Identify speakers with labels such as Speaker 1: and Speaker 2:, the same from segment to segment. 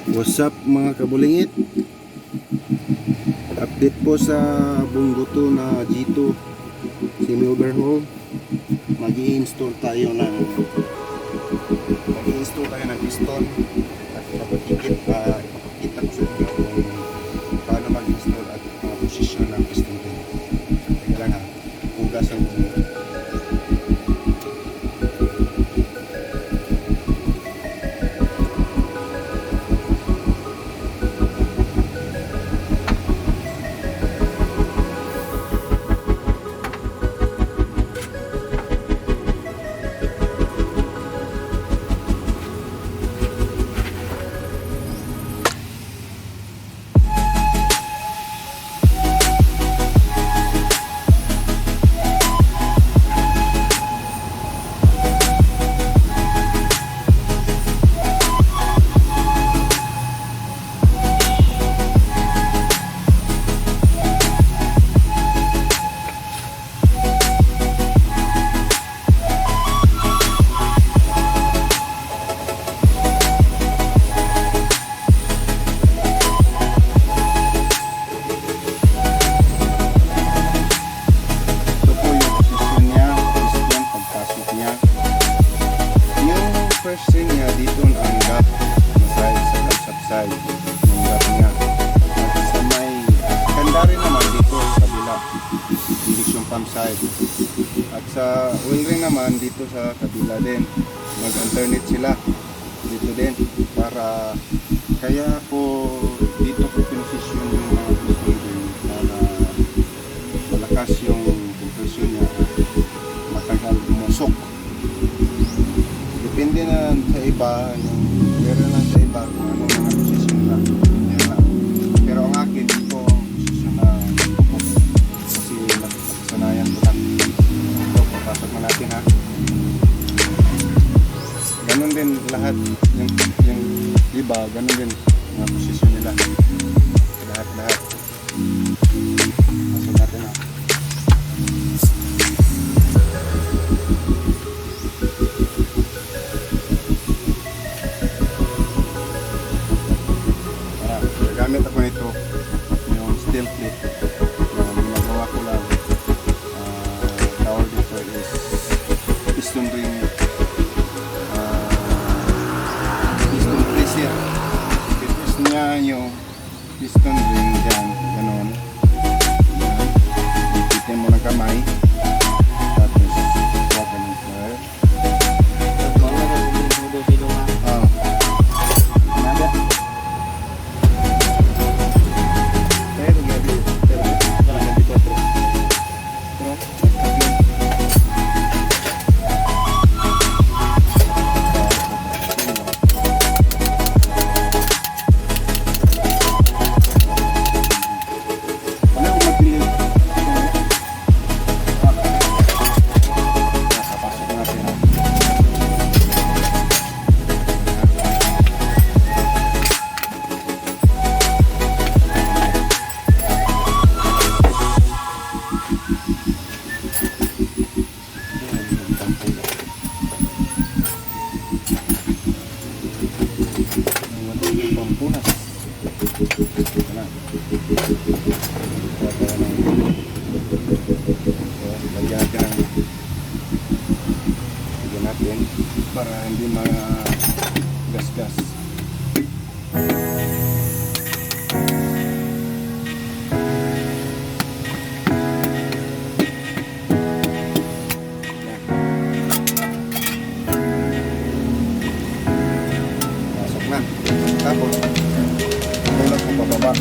Speaker 1: What's up mga kabulingit? Update po sa bongo to na G2 semi overhaul. Mag-i-install tayo ng piston at ipapakita ko sa inyo kung paano mag-install at posisyon ng piston din. Teka lang ha, hugasan ko. First thing niya dito ang gap side sa side yung gap niya at sa may ganda rin naman dito sa kabila induction pump side at sa oil ring naman dito sa kabila din mag-alternate sila dito din para kaya po dito po pinosisyon yung mga piston din para malakas yung compression niya matagal umusok. Depende na sa iba, meron lang sa iba kung ano mga posisyon lang. Pero ang akin, ito ang posisyon na kasi nakasanayan ko lang. Ito, papasok na natin ha. Ganun din lahat, yung iba, ganun din mga posisyon nila. Lahat. Pasok natin ha. Gamit ako nito yung steel plate na ginagawa ko lang tawag dito is piston ring piston pressure itis niya yung piston ring dyan ganon ipitin mo ng kamay tapos huwag ganun sir lagyan natin para hindi magasgas. Pasok na. Tapos tulad ko pababa.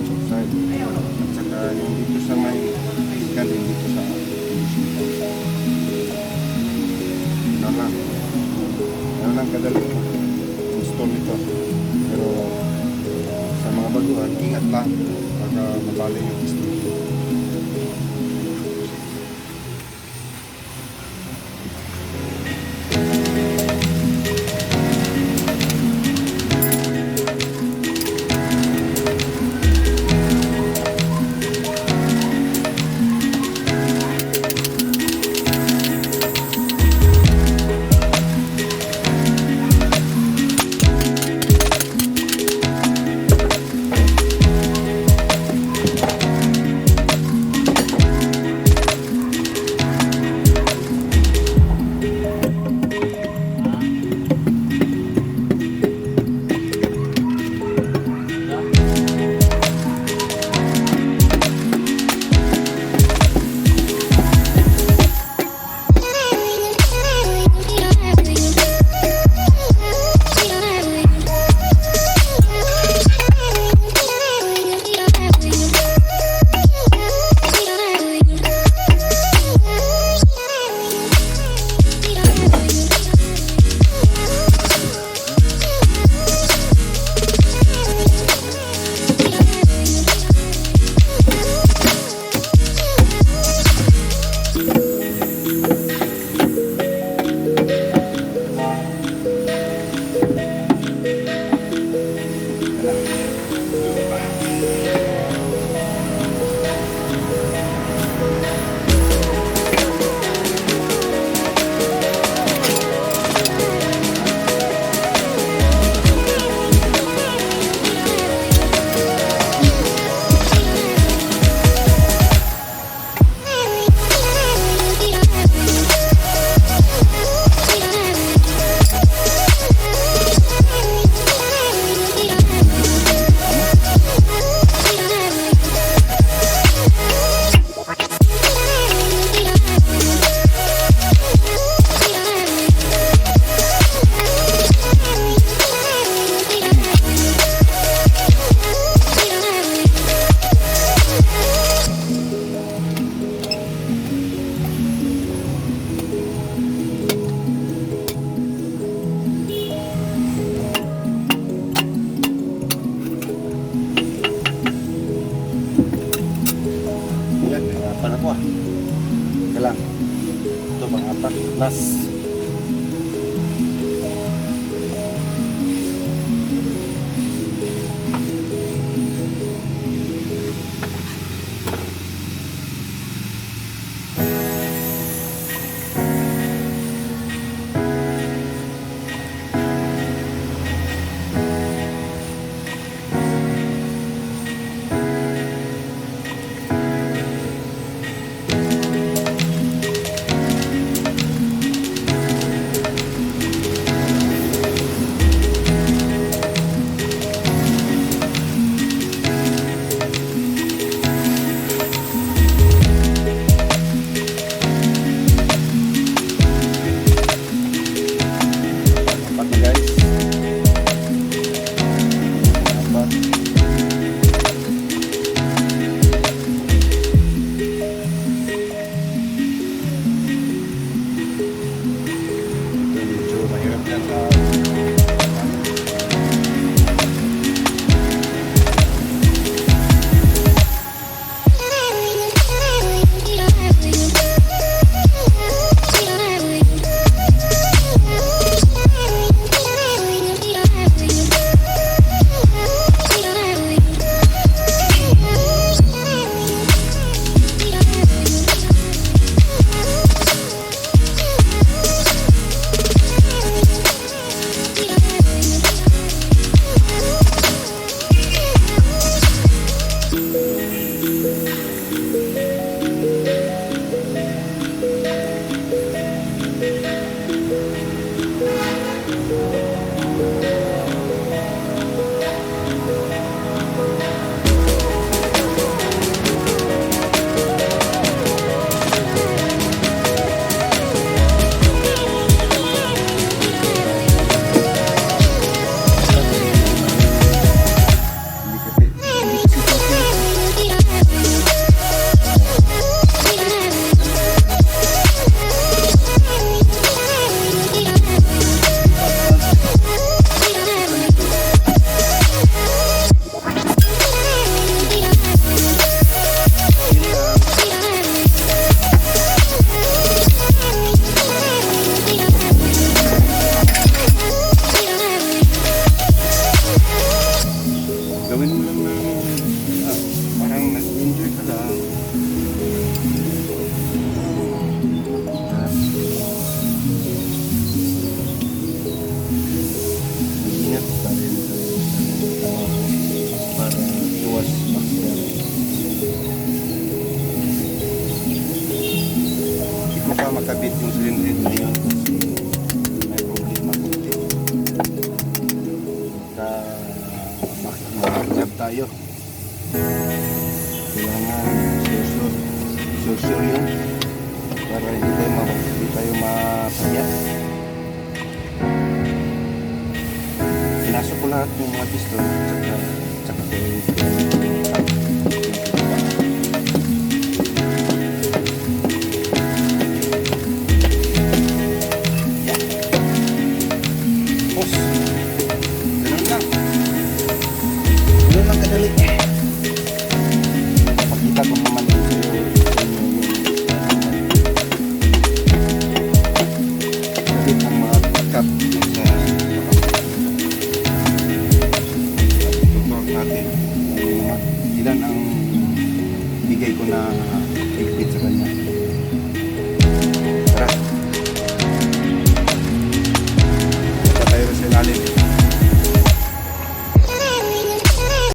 Speaker 1: side. At saka yung dito sa may ikan din dito sa ano lang. Ano lang kadali install nito. Pero sa mga baguhan, ingat lang baka mabali yung install. Last. lang. Ingat pa rin para iwas makasir. Hindi ko pa makabit yung silindrid na yun kasi may problema kunti. Makakab tayo. Kailangan susur yun para hindi tayo mapayat. Pinasok ko lahat ng mga piston tsaka ko ganun lang kadali. Pakita ko naman sa iyo yung ang mga cup sa tutor natin ilan ang bigay ko na higpit sa kanya.